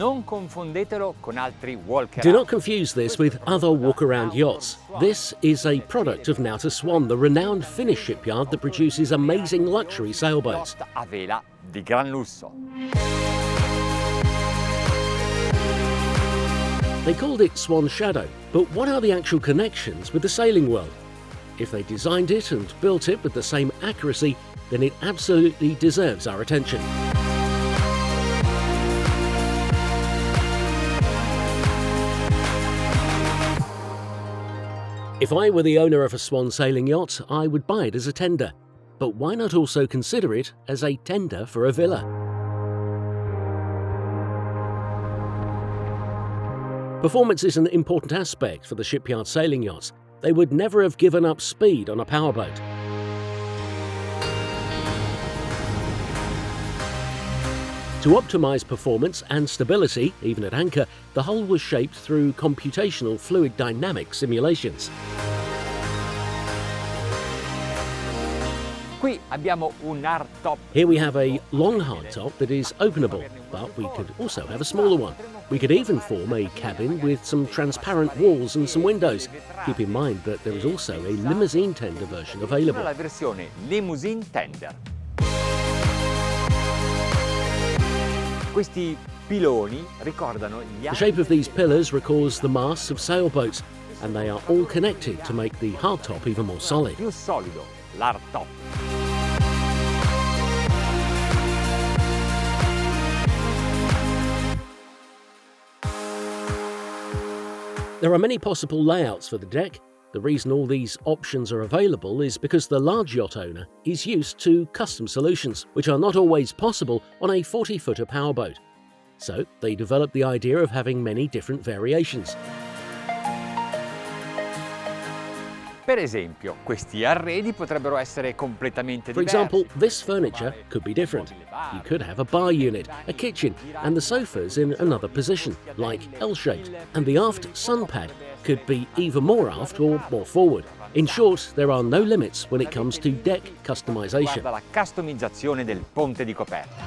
Non confondetelo con altri walk Do not confuse this with other walk-around yachts. This is a product of now SWAN, the renowned Finnish shipyard that produces amazing luxury sailboats. a vela di gran lusso. They called it SWAN Shadow, but what are the actual connections with the sailing world? If they designed it and built it with the same accuracy, then it absolutely deserves our attention. If I were the owner of a SWAN sailing yacht, I would buy it as a tender. But why not also consider it as a tender for a villa? Performance is an important aspect for the shipyard sailing yachts. They would never have given up speed on a powerboat. To optimize performance and stability, even at anchor, the hull was shaped through computational fluid dynamic simulations. Qui abbiamo un hardtop. Here we have a long hardtop that is openable, but we could also have a smaller one. We could even form a cabin with some transparent walls and some windows. Keep in mind that there is also a limousine tender version available. La versione limousine tender. Questi piloni ricordano gli The shape of these pillars recalls the masts of sailboats, and they are all connected to make the hardtop even more solid. più solido, l'hardtop. There are many possible layouts for the deck. The reason all these options are available is because the large yacht owner is used to custom solutions, which are not always possible on a 40-footer powerboat. So they developed the idea of having many different variations. Per esempio, questi arredi potrebbero essere completamente For diversi. example, this furniture could be different. You could have a bar unit, a kitchen, and the sofas in another position, like L-shaped, and the aft sun pad could be either more aft or more forward. In short, there are no limits when it comes to deck customization. Guarda la customizzazione del ponte di coperta.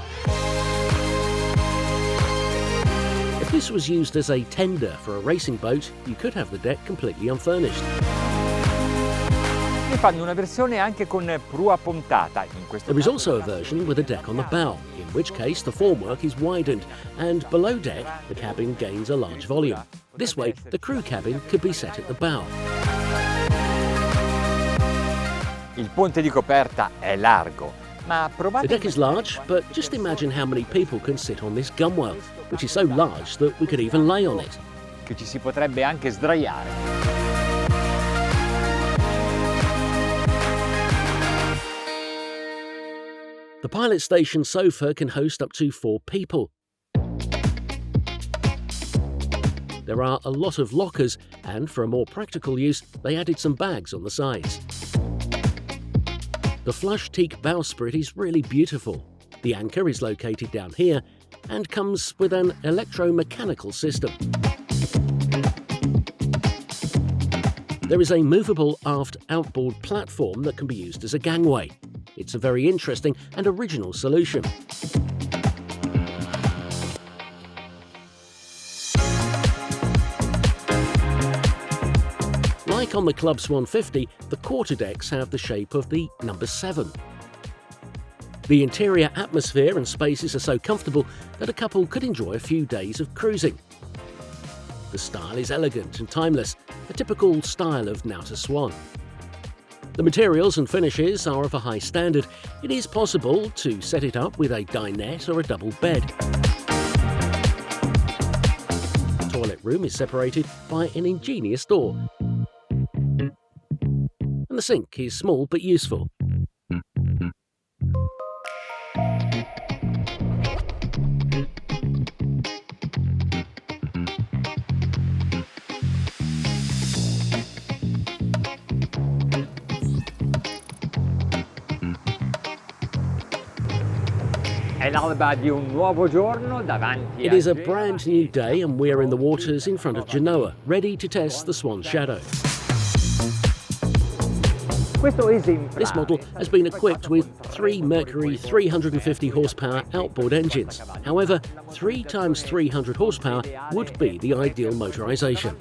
If this was used as a tender for a racing boat, you could have the deck completely unfurnished. Ne fanno una versione anche con prua puntata. In questo There is caso also a version with a deck on the bow, in which case the formwork is widened, and below deck the cabin gains a large volume. This way, the crew cabin could be set at the bow. Il ponte di coperta è largo, ma The provate deck is large, but just imagine how many people can sit on this gunwale, which is so large that we could even lay on it. che ci si potrebbe anche sdraiare. The pilot station sofa can host up to 4 people. There are a lot of lockers, and for a more practical use, they added some bags on the sides. The flush teak bowsprit is really beautiful. The anchor is located down here and comes with an electromechanical system. There is a movable aft outboard platform that can be used as a gangway. It's a very interesting and original solution. Like on the Club Swan 50, the quarterdecks have the shape of the number 7. The interior atmosphere and spaces are so comfortable that a couple could enjoy a few days of cruising. The style is elegant and timeless, a typical style of now SWAN. The materials and finishes are of a high standard. It is possible to set it up with a dinette or a double bed. The toilet room is separated by an ingenious door. And the sink is small but useful. È l'alba di un nuovo giorno davanti It is a brand new day and we're in the waters in front of Genoa, ready to test the SWAN Shadow. This model has been equipped with 3 Mercury 350 horsepower outboard engines. However, 3 times 300 horsepower would be the ideal motorization.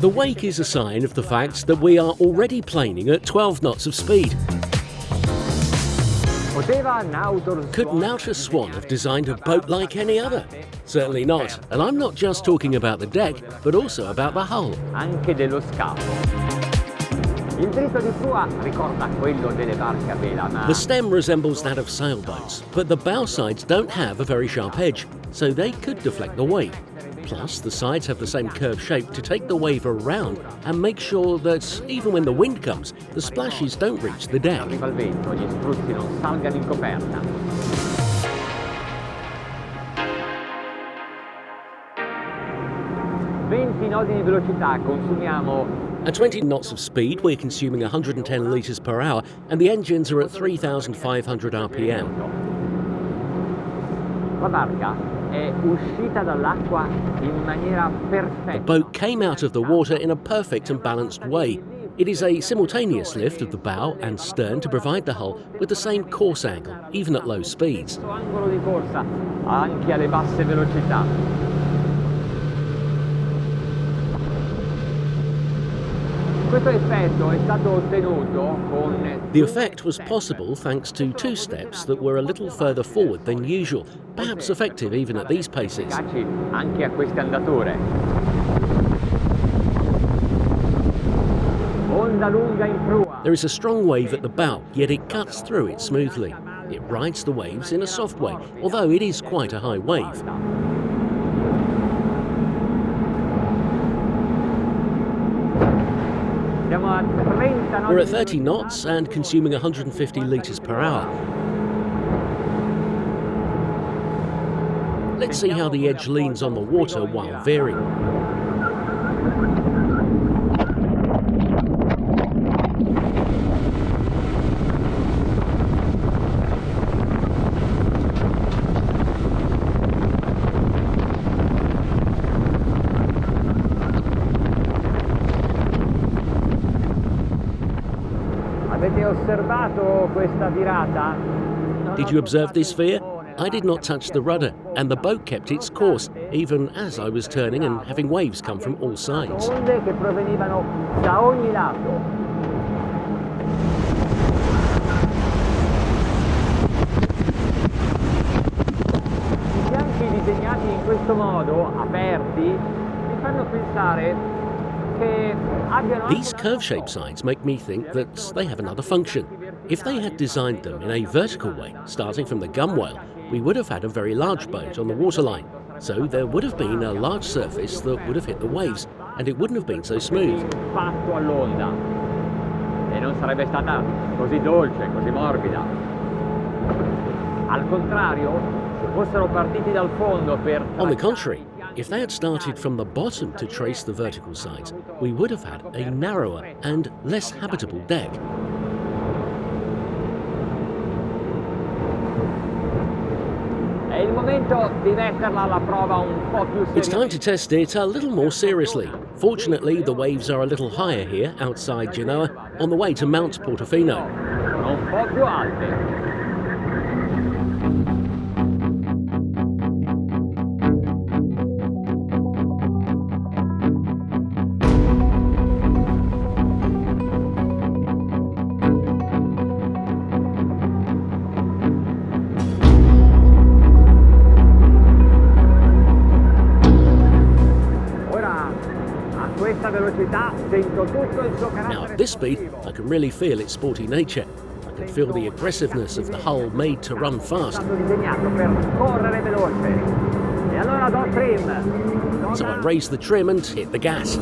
The wake is a sign of the fact that we are already planing at 12 knots of speed. Could an outer SWAN have designed a boat like any other? Certainly not. And I'm not just talking about the deck, but also about the hull. The stem resembles that of sailboats, but the bow sides don't have a very sharp edge, so they could deflect the wake. Plus, the sides have the same curved shape to take the wave around and make sure that, even when the wind comes, the splashes don't reach the deck. At 20 knots of speed, we're consuming 110 litres per hour, and the engines are at 3,500 RPM. The boat came out of the water in a perfect and balanced way. It is a simultaneous lift of the bow and stern to provide the hull with the same course angle, even at low speeds. The effect was possible thanks to 2 steps that were a little further forward than usual, perhaps effective even at these paces. There is a strong wave at the bow, yet it cuts through it smoothly. It rides the waves in a soft way, although it is quite a high wave. We're at 30 knots and consuming 150 litres per hour. Let's see how the edge leans on the water while veering. Did you observe this veer? I did not touch the rudder, and the boat kept its course, even as I was turning and having waves come from all sides. These curve-shaped sides make me think that they have another function. If they had designed them in a vertical way, starting from the gunwale, we would have had a very large boat on the waterline. So there would have been a large surface that would have hit the waves, and it wouldn't have been so smooth. On the contrary, if they had started from the bottom to trace the vertical sides, we would have had a narrower and less habitable deck. It's time to test it a little more seriously. Fortunately, the waves are a little higher here outside Genoa, on the way to Mount Portofino. Now at this speed, I can really feel its sporty nature. I can feel the aggressiveness of the hull made to run fast. So I raised the trim and hit the gas.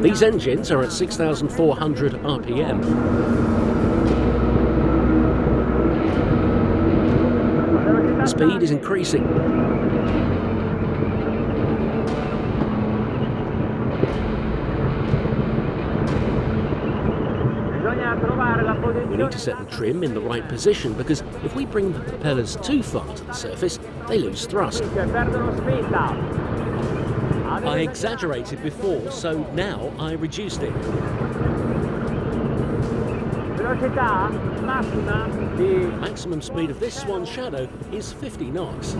These engines are at 6,400 RPM. The speed is increasing. We need to set the trim in the right position because if we bring the propellers too far to the surface, they lose thrust. I exaggerated before, so now I reduced it. The maximum speed of this Swan Shadow is 50 knots.